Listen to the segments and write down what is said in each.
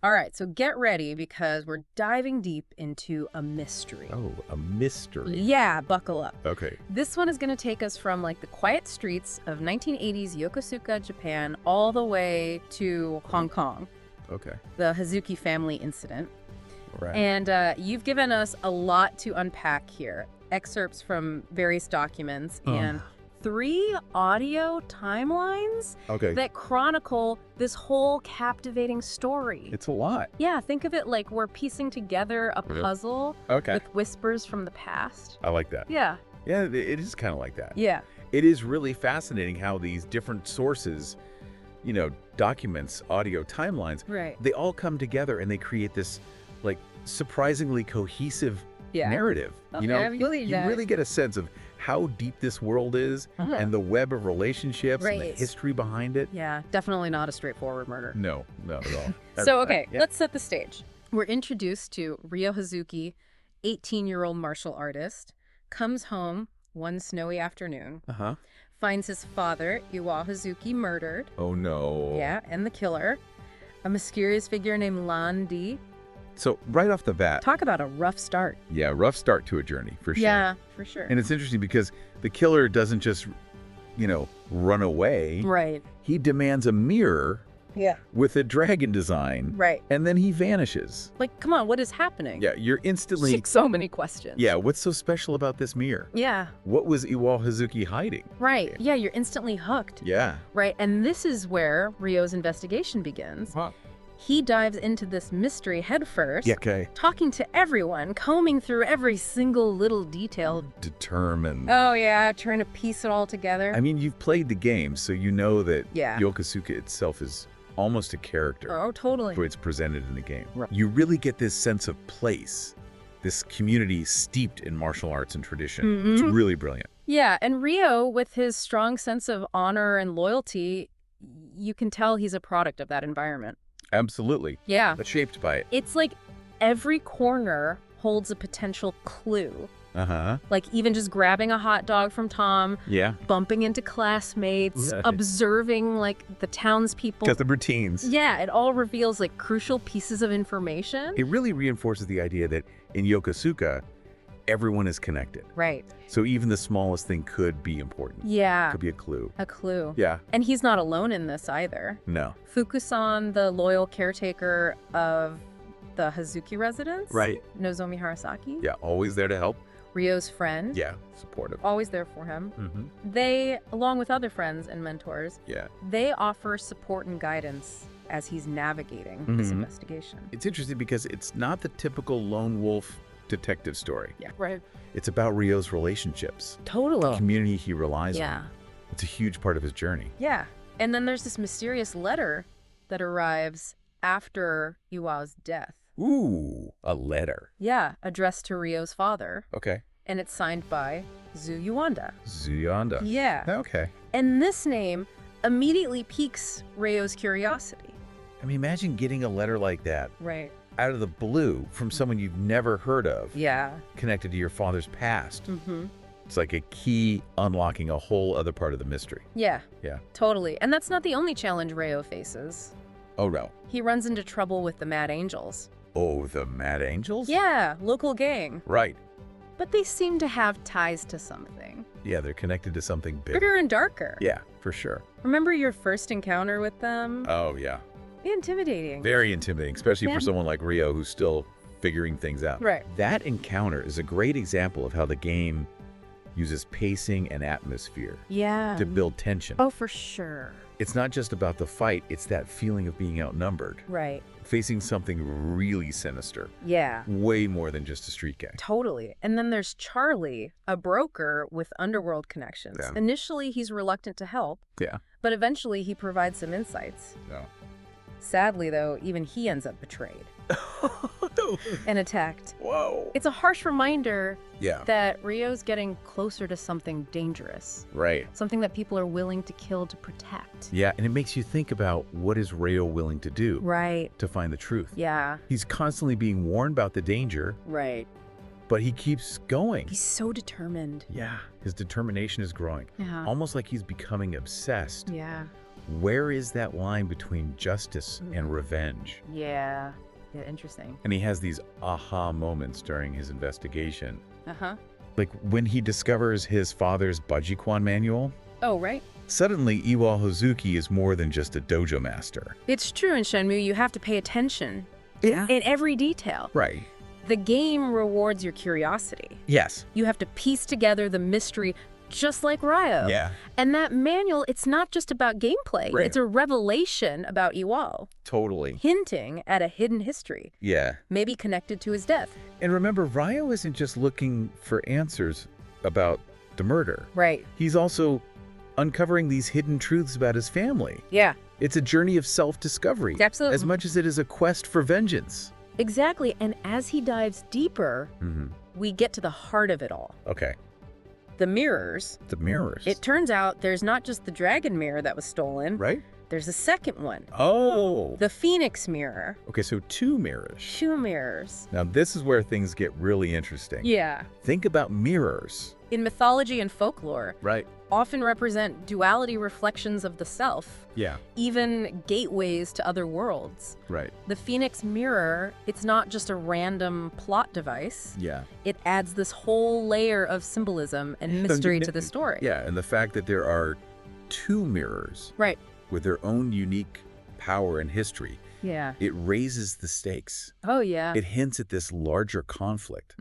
All right, so get ready because we're diving deep into a mystery. Oh, a mystery. Yeah, buckle up. Okay. This one is going to take us from like the quiet streets of 1980s Yokosuka, Japan, all the way to Hong Kong, Okay. the Hazuki family incident. Right. And you've given us a lot to unpack here. Excerpts from various documents and 3 audio timelines Okay. that chronicle this whole captivating story. It's a lot. Yeah, think of it like we're piecing together a Yep. puzzle Okay. with whispers from the past. I like that. Yeah, Yeah, it is kind of like that. yeah, It is really fascinating how these different sources, documents, audio timelines, right. they all come together and they create this, like, surprisingly cohesive Yeah. narrative. Okay, I believe you that. really get a sense of how deep this world is Uh-huh. and the web of relationships and the Right. history behind it. Yeah, definitely not a straightforward murder. No, not at all. So, okay, Yeah. let's set the stage. We're introduced to Ryo Hazuki, 18-year-old martial artist, comes home one snowy afternoon, Uh-huh. finds his father, Iwa Hazuki, murdered. Oh, no. Yeah, and the killer, a mysterious figure named Landi. So right off the bat, Talk about a rough start. yeah, rough start to a journey, for sure. Yeah, for sure. And it's interesting because the killer doesn't just, run away. Right. He demands a mirror Yeah. with a dragon design. Right. And then he vanishes. Like, come on, what is happening? Yeah, you're instantly... Like, so many questions. Yeah, what's so special about this mirror? Yeah, What was Iwa Hazuki hiding? right. Yeah, you're instantly hooked. Yeah. Right, and this is where Ryo's investigation begins. Huh. He dives into this mystery headfirst, Yeah, okay. talking to everyone, combing through every single little detail. Determined. Oh yeah, trying to piece it all together. I mean, you've played the game, so you know that Yeah. Yokosuka itself is almost a character. Oh, totally. For it's presented in the game. Right. You really get this sense of place, this community steeped in martial arts and tradition. It's really brilliant. Yeah, and Ryo, with his strong sense of honor and loyalty, you can tell he's a product of that environment. Absolutely. Yeah. But shaped by it. It's like every corner holds a potential clue. Uh-huh. Like even just grabbing a hot dog from Tom, Yeah. bumping into classmates, Yeah. observing like the townspeople. Got the routines. Yeah, it all reveals like crucial pieces of information. It really reinforces the idea that in Yokosuka, everyone is connected. Right. So even the smallest thing could be important. Yeah. Could be a clue. A clue. Yeah. And he's not alone in this either. No. Fukusan, the loyal caretaker of the Hazuki residence. Right. Nozomi Harasaki. Yeah. Always there to help. Ryo's friend. Yeah. Supportive. Always there for him. Mm-hmm. They, along with other friends and mentors, Yeah. they offer support and guidance as he's navigating this Mhm. investigation. It's interesting because it's not the typical lone wolf detective story. Yeah. Right. It's about Ryo's relationships, the Totally. community he relies Yeah. on. It's a huge part of his journey. Yeah. And then there's this mysterious letter that arrives after Iwa's death. Ooh, a letter. Yeah, addressed to Ryo's father, Okay. and it's signed by Zu Yuanda. Zuyanda. Yeah. Okay. And this name immediately piques Ryo's curiosity. I mean, imagine getting a letter like that Right. out of the blue from someone you've never heard of, Yeah. connected to your father's past. Mm-hmm. It's like a key unlocking a whole other part of the mystery. Yeah. Yeah. Totally. And that's not the only challenge Ryo faces. Oh, no. He runs into trouble with the Mad Angels. Oh, the Mad Angels? Yeah, local gang. Right. But they seem to have ties to something. Yeah, they're connected to something big. Bigger and darker. Yeah, for sure. Remember your first encounter with them? Oh, yeah. Be intimidating. Very intimidating, especially Yeah. for someone like Ryo who's still figuring things out. Right. That encounter is a great example of how the game uses pacing and atmosphere Yeah. to build tension. Oh, for sure. It's not just about the fight, it's that feeling of being outnumbered, Right. facing something really sinister, Yeah. way more than just a street gang. Totally. And then there's Charlie, a broker with underworld connections. Yeah. Initially, he's reluctant to help, Yeah. but eventually he provides some insights. No. Sadly, though, even he ends up betrayed and attacked. Whoa. It's a harsh reminder Yeah. that Ryo's getting closer to something dangerous, Right. something that people are willing to kill to protect. Yeah, and it makes you think about what is Ryo willing to do Right. to find the truth. Yeah. He's constantly being warned about the danger, Right. but he keeps going. He's so determined. Yeah, his determination is growing. Yeah. Almost like he's becoming obsessed Yeah. Where is that line between justice and revenge? Yeah, interesting. And he has these aha moments during his investigation. Uh-huh. Like when he discovers his father's Bajikwan manual. Oh, right. Suddenly, Ryo Hazuki is more than just a dojo master. It's true in Shenmue, you have to pay attention. Yeah. In every detail. Right. The game rewards your curiosity. Yes. You have to piece together the mystery just like Ryo. Yeah. And that manual, it's not just about gameplay. Right. It's a revelation about Iwao, Totally. hinting at a hidden history, Yeah. maybe connected to his death. And remember, Ryo isn't just looking for answers about the murder. Right. He's also uncovering these hidden truths about his family. Yeah. It's a journey of self-discovery. Absolutely. As much as it is a quest for vengeance. Exactly. And as he dives deeper, we get to the heart of it all. Okay. The mirrors. The mirrors. It turns out there's not just the dragon mirror that was stolen. Right? There's a second one. Oh. The Phoenix mirror. Okay, so 2 mirrors. 2 mirrors. Now, this is where things get really interesting. Yeah. Think about mirrors. In mythology and folklore, Right. often represent duality reflections of the self, Yeah. even gateways to other worlds. Right. The Phoenix mirror, it's not just a random plot device. Yeah. It adds this whole layer of symbolism and mystery to the story. Yeah, and the fact that there are 2 mirrors Right. with their own unique power and history, Yeah. it raises the stakes. Oh, yeah. It hints at this larger conflict,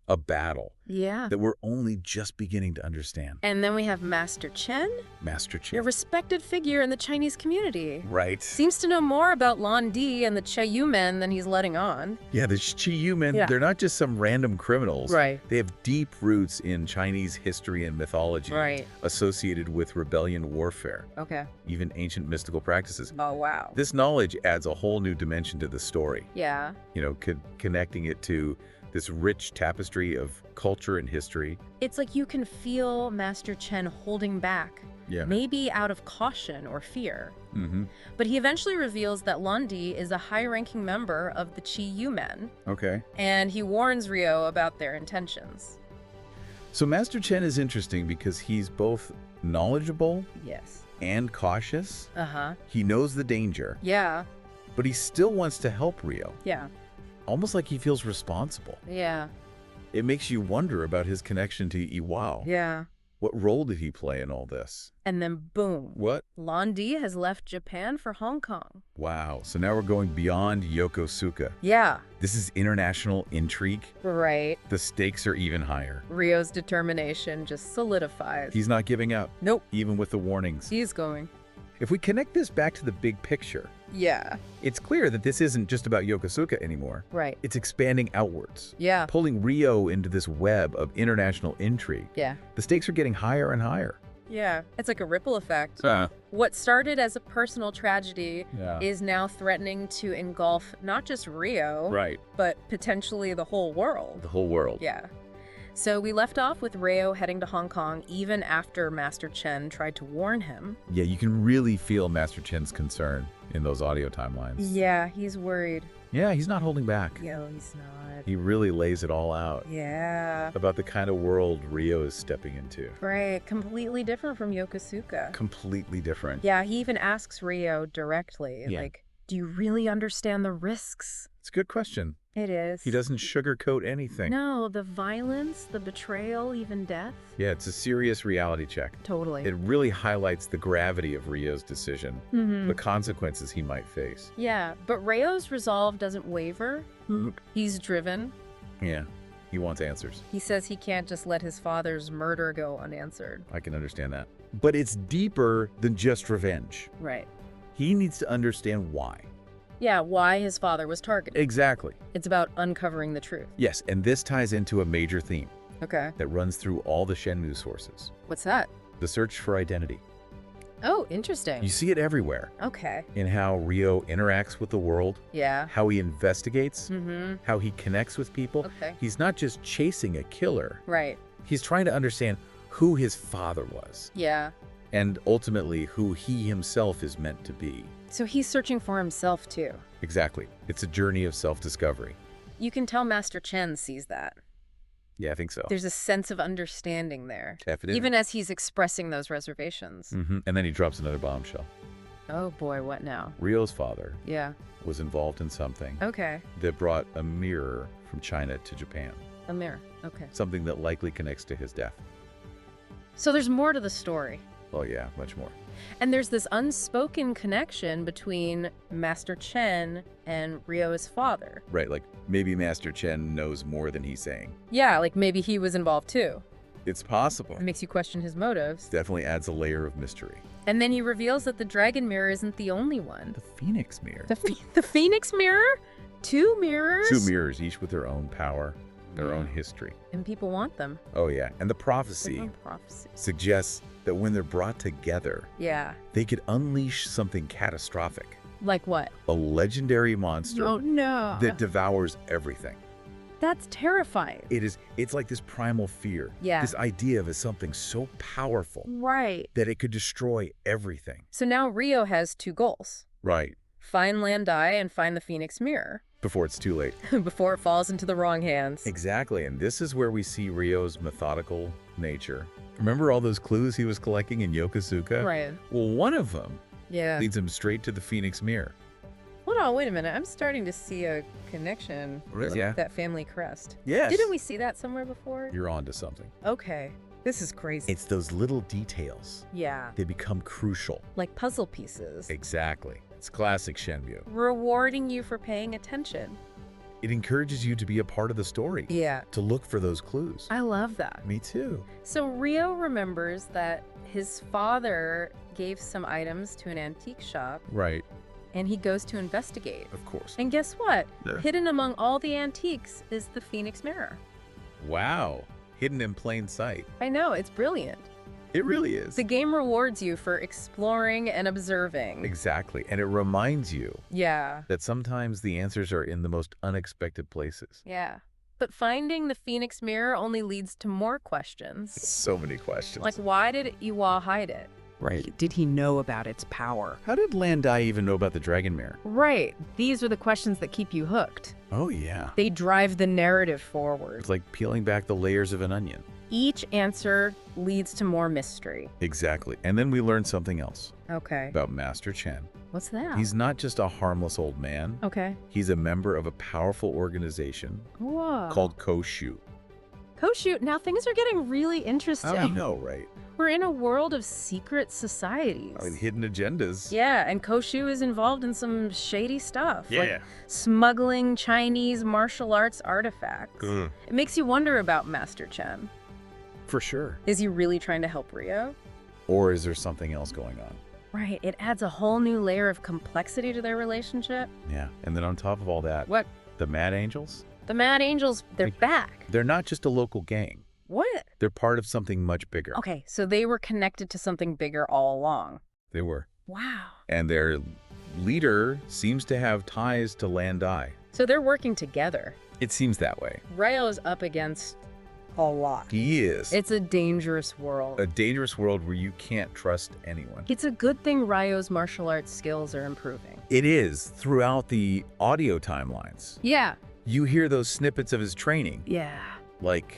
a battle Yeah. that we're only just beginning to understand. And then we have Master Chen, Master a Chen. respected figure in the Chinese community. Right. Seems to know more about Lan Di and the Cheyu men than he's letting on. Yeah, the Chiyu men, Yeah. they're not just some random criminals. Right. They have deep roots in Chinese history and mythology Right. associated with rebellion warfare, Okay. even ancient mystical practices. Oh, wow. This knowledge adds a whole new dimension to the story, Yeah. connecting it to this rich tapestry of culture and history. It's like you can feel Master Chen holding back, Yeah. maybe out of caution or fear. Mm-hmm. But he eventually reveals that Lan Di is a high-ranking member of the Chiyu men, Okay. and he warns Ryo about their intentions. So Master Chen is interesting because he's both knowledgeable Yes. and cautious. Uh-huh. He knows the danger, Yeah. but he still wants to help Ryo, Yeah. almost like he feels responsible. Yeah. It makes you wonder about his connection to Iwao. Yeah. What role did he play in all this? And then boom. What? Lan Di has left Japan for Hong Kong. Wow. So now we're going beyond Yokosuka. Yeah. This is international intrigue. Right. The stakes are even higher. Ryo's determination just solidifies. He's not giving up, Nope. even with the warnings. He's going. If we connect this back to the big picture, Yeah. it's clear that this isn't just about Yokosuka anymore. Right. It's expanding outwards, Yeah. pulling Ryo into this web of international intrigue. Yeah. The stakes are getting higher and higher. Yeah. It's like a ripple effect. What started as a personal tragedy Yeah. is now threatening to engulf not just Ryo, Right. but potentially the whole world. The whole world. Yeah. So we left off with Ryo heading to Hong Kong even after Master Chen tried to warn him. Yeah, you can really feel Master Chen's concern in those audio timelines. Yeah, he's worried. Yeah, he's not holding back. Yo, he's not. He really lays it all out Yeah. about the kind of world Ryo is stepping into. Right. Completely different from Yokosuka. Completely different. Yeah, he even asks Ryo directly, Yeah. like, do you really understand the risks? It's a good question. It is. He doesn't sugarcoat anything. No, the violence, the betrayal, even death. Yeah, it's a serious reality check. Totally. It really highlights the gravity of Ryo's decision, Mhm. the consequences he might face. Yeah, but Ryo's resolve doesn't waver. He's driven. Yeah, he wants answers. He says he can't just let his father's murder go unanswered. I can understand that. But it's deeper than just revenge. Right. He needs to understand why. Yeah, why his father was targeted. Exactly. It's about uncovering the truth. Yes, and this ties into a major theme Okay. that runs through all the Shenmue sources. What's that? The search for identity. Oh, interesting. You see it everywhere Okay. in how Ryo interacts with the world, Yeah. how he investigates, Mm-hmm. how he connects with people. Okay. He's not just chasing a killer. Right. He's trying to understand who his father was Yeah. and ultimately who he himself is meant to be. So he's searching for himself, too. Exactly. It's a journey of self-discovery. You can tell Master Chen sees that. Yeah, I think so. There's a sense of understanding there. Definitely. Even as he's expressing those reservations. And then he drops another bombshell. Oh boy, what now? Ryo's father Yeah. was involved in something Okay. that brought a mirror from China to Japan. A mirror. Okay. Something that likely connects to his death. So there's more to the story. Oh yeah, much more. And there's this unspoken connection between Master Chen and Ryo's father. Right, like maybe Master Chen knows more than he's saying. Yeah, like maybe he was involved too. It's possible. It makes you question his motives. Definitely adds a layer of mystery. And then he reveals that the dragon mirror isn't the only one. The Phoenix mirror. The Phoenix mirror? 2 mirrors? 2 mirrors, each with their own power, their own history. And people want them. Oh yeah, and the prophecy suggests that when they're brought together, Yeah. they could unleash something catastrophic. Like what? A legendary monster Oh no. that devours everything. That's terrifying. It's like this primal fear. Yeah. This idea of something so powerful Right. that it could destroy everything. So now Ryo has 2 goals. Right. Find Landai and find the Phoenix mirror. Before it's too late. Before it falls into the wrong hands. Exactly, and this is where we see Ryo's methodical nature. Remember all those clues he was collecting in Yokosuka? Right. Well, one of them Yeah. leads him straight to the Phoenix mirror. Hold on, wait a minute. I'm starting to see a connection with Yeah. that family crest. Yes. Didn't we see that somewhere before? You're on to something. Okay. This is crazy. It's those little details. Yeah. They become crucial. Like puzzle pieces. Exactly. It's classic Shenmue. Rewarding you for paying attention. It encourages you to be a part of the story. Yeah. To look for those clues. I love that. Me too. So Ryo remembers that his father gave some items to an antique shop, Right. and he goes to investigate. Of course. And guess what? Yeah. Hidden among all the antiques is the Phoenix mirror. Wow. Hidden in plain sight. I know, it's brilliant. It really is. The game rewards you for exploring and observing. Exactly. And it reminds you Yeah. that sometimes the answers are in the most unexpected places. Yeah. But finding the Phoenix mirror only leads to more questions. So many questions. Like, why did Iwa hide it? right. Did he know about its power? How did Landai even know about the dragon mirror? Right. These are the questions that keep you hooked. Oh, yeah. They drive the narrative forward. It's like peeling back the layers of an onion. Each answer leads to more mystery. Exactly. And then we learn something else Okay. about Master Chen. What's that? He's not just a harmless old man. Okay. He's a member of a powerful organization Whoa. called Koshu. Koshu. Now things are getting really interesting. I know, right? We're in a world of secret societies. I mean, hidden agendas. Yeah, and Koshu is involved in some shady stuff. Yeah. Like smuggling Chinese martial arts artifacts. Ugh. It makes you wonder about Master Chen. For sure. Is he really trying to help Ryo? Or is there something else going on? Right, it adds a whole new layer of complexity to their relationship. Yeah. And then on top of all that, What? the Mad Angels? The Mad Angels, they're back. They're not just a local gang. What? They're part of something much bigger. Okay, so they were connected to something bigger all along. They were. Wow. And their leader seems to have ties to Landai. So they're working together. It seems that way. Ryo is up against a lot. He is. It's a dangerous world. A dangerous world where you can't trust anyone. It's a good thing Ryo's martial arts skills are improving. It is throughout the audio timelines. Yeah. You hear those snippets of his training. Yeah. Like,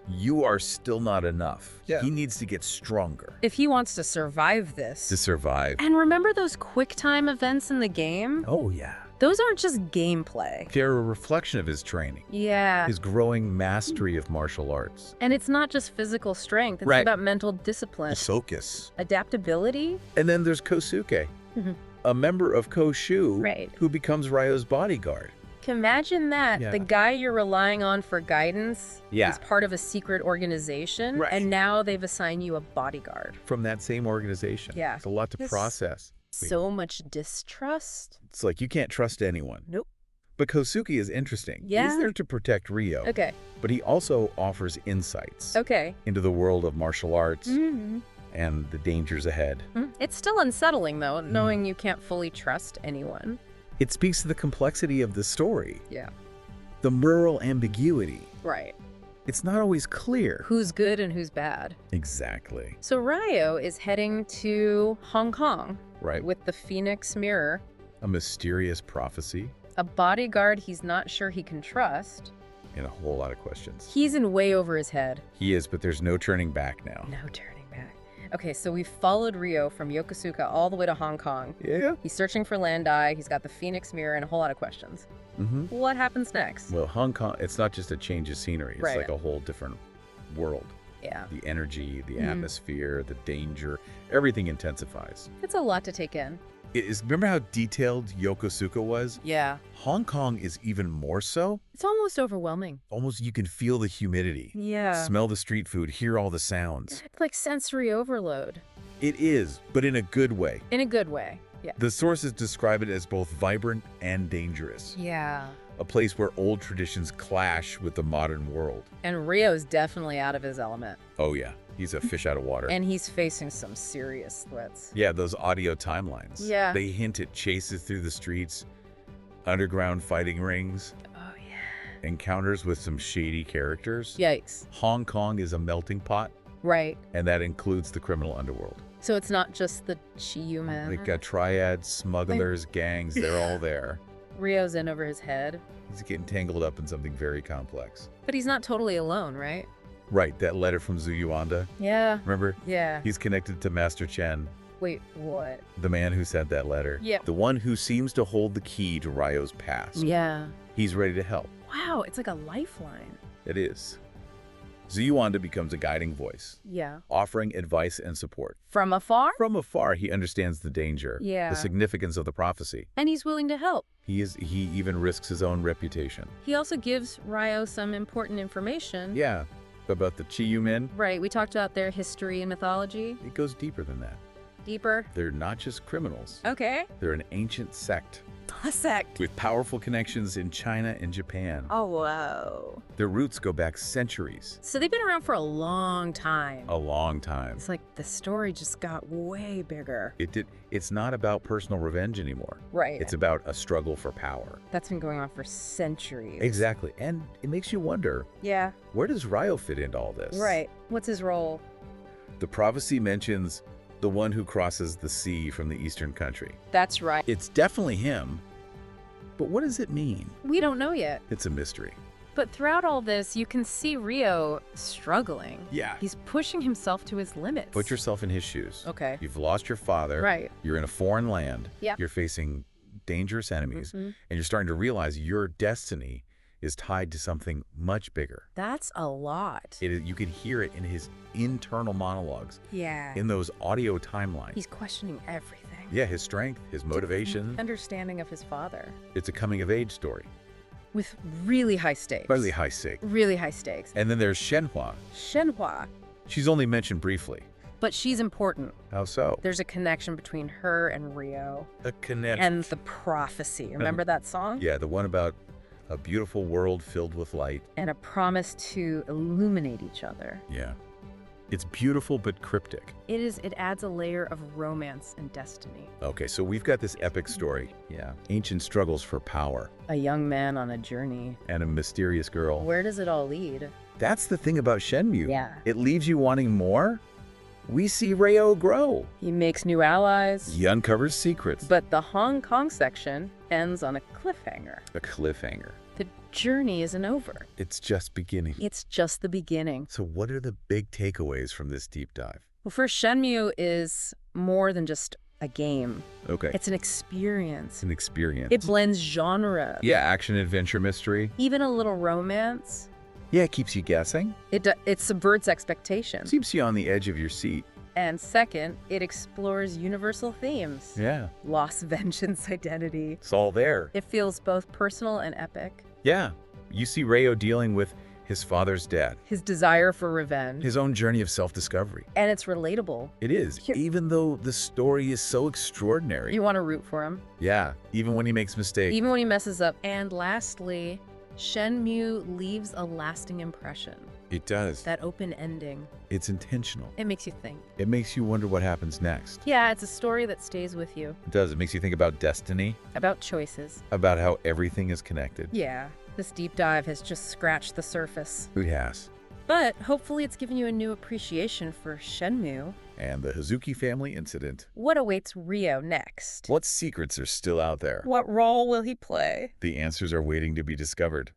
you are still not enough. Yeah. He needs to get stronger If he wants to survive this. to survive. And remember those quick time events in the game? Oh, yeah. Those aren't just gameplay. They're a reflection of his training, Yeah. his growing mastery of martial arts. And it's not just physical strength, it's Right. about mental discipline, Focus. adaptability. And then there's Kosuke, Mhm. a member of Koshu Right. who becomes Ryo's bodyguard. Imagine that. Yeah. The guy you're relying on for guidance Yeah. is part of a secret organization, Right. and now they've assigned you a bodyguard. From that same organization. Yeah. It's a lot to Yes. process. So much distrust. It's like you can't trust anyone. Nope. But Kosuke is interesting. Yeah. He's there to protect Ryo. Okay. But he also offers insights Okay. into the world of martial arts Mm-hmm. and the dangers ahead. It's still unsettling, though, knowing you can't fully trust anyone. It speaks to the complexity of the story, Yeah. the moral ambiguity. Right. It's not always clear. Who's good and who's bad. Exactly. So Ryo is heading to Hong Kong Right. with the Phoenix Mirror, A mysterious prophecy a bodyguard he's not sure he can trust. and a whole lot of questions. He's in way over his head. He is, but there's no turning back now. No turning back. Okay, so we followed Ryo from Yokosuka all the way to Hong Kong. Yeah. He's searching for Landai, he's got the Phoenix Mirror, and a whole lot of questions. What happens next? Well, Hong Kong, it's not just a change of scenery. It's Right. like a whole different world. Yeah. The energy, the atmosphere, the danger, everything intensifies. It's a lot to take in. Remember how detailed Yokosuka was? Yeah. Hong Kong is even more so. It's almost overwhelming. Almost you can feel the humidity. Yeah. Smell the street food, hear all the sounds. It's like sensory overload. It is, but in a good way. In a good way. Yeah. The sources describe it as both vibrant and dangerous. Yeah. A place where old traditions clash with the modern world. And Ryo's definitely out of his element. Oh yeah, he's a fish out of water. And he's facing some serious threats. Yeah, those audio timelines. Yeah. They hint at chases through the streets, underground fighting rings, Oh, yeah. encounters with some shady characters. Yikes. Hong Kong is a melting pot, Right. and that includes the criminal underworld. So it's not just the Chiyu men. Like got triads, smugglers, gangs, they're all there. Ryo's in over his head. He's getting tangled up in something very complex. But he's not totally alone, right? Right, that letter from Zuyuanda, Yeah. remember? Yeah. He's connected to Master Chen, Wait, what? the man who sent that letter. Yeah. The one who seems to hold the key to Ryo's past. Yeah. He's ready to help. Wow, it's like a lifeline. It is. Zuyuanda becomes a guiding voice, Yeah. offering advice and support. From afar? From afar, he understands the danger, Yeah. the significance of the prophecy. And he's willing to help. He even risks his own reputation. He also gives Ryo some important information. Yeah, about the Chiyu men, Right, we talked about their history and mythology. it goes deeper than that. Deeper. They're not just criminals. Okay. They're an ancient sect A sect. with powerful connections in China and Japan. Oh, wow. Their roots go back centuries, So they've been around for a long time. a long time. It's like the story just got way bigger. It's not about personal revenge anymore. Right. It's about a struggle for power. That's been going on for centuries. Exactly. And it makes you wonder, Yeah. where does Ryo fit into all this? Right. What's his role? The prophecy mentions the one who crosses the sea from the eastern country. That's right. It's definitely him. But what does it mean? We don't know yet. It's a mystery. But throughout all this, you can see Ryo struggling. Yeah. He's pushing himself to his limits. Put yourself in his shoes. Okay. You've lost your father. Right. You're in a foreign land. Yeah. You're facing dangerous enemies. Mhm. And you're starting to realize your destiny is tied to something much bigger. That's a lot. You can hear it in his internal monologues, Yeah. in those audio timelines. He's questioning everything. Yeah, his strength, his motivation. Understanding of his father. It's a coming-of-age story. With really high stakes. Really high stake. Really high stakes. And then there's Shenhua. Shenhua. She's only mentioned briefly. But she's important. How so? There's a connection between her and Ryo. A connection. And the prophecy. Remember that song? Yeah, the one about a beautiful world filled with light. And a promise to illuminate each other. Yeah. It's beautiful but cryptic. It adds a layer of romance and destiny. Okay, so we've got this epic story. Yeah. Ancient struggles for power. A young man on a journey. And a mysterious girl. Where does it all lead? That's the thing about Shenmue. Yeah. It leaves you wanting more. We see Ryo grow. He makes new allies. He uncovers secrets. But the Hong Kong section ends on a cliffhanger. A cliffhanger. The journey isn't over. It's just beginning. It's just the beginning. So what are the big takeaways from this deep dive? Well, first, Shenmue is more than just a game. Okay. It's an experience. It's an experience. It blends genre. Yeah, action, adventure, mystery. Even a little romance. Yeah, it keeps you guessing. It subverts expectations. Keeps you on the edge of your seat. And second, it explores universal themes. Yeah. Loss, vengeance, identity. It's all there. It feels both personal and epic. Yeah. You see Ryo dealing with his father's death. His desire for revenge. His own journey of self-discovery. And it's relatable. It is, even though the story is so extraordinary. You want to root for him. Yeah, even when he makes mistakes. Even when he messes up. And lastly, Shenmue leaves a lasting impression. It does. That open ending. It's intentional. It makes you think. It makes you wonder what happens next. Yeah, it's a story that stays with you. It does. It makes you think about destiny, About choices. about how everything is connected. Yeah, this deep dive has just scratched the surface. It has. But hopefully it's given you a new appreciation for Shenmue. And the Hazuki family incident. What awaits Ryo next? What secrets are still out there? What role will he play? The answers are waiting to be discovered.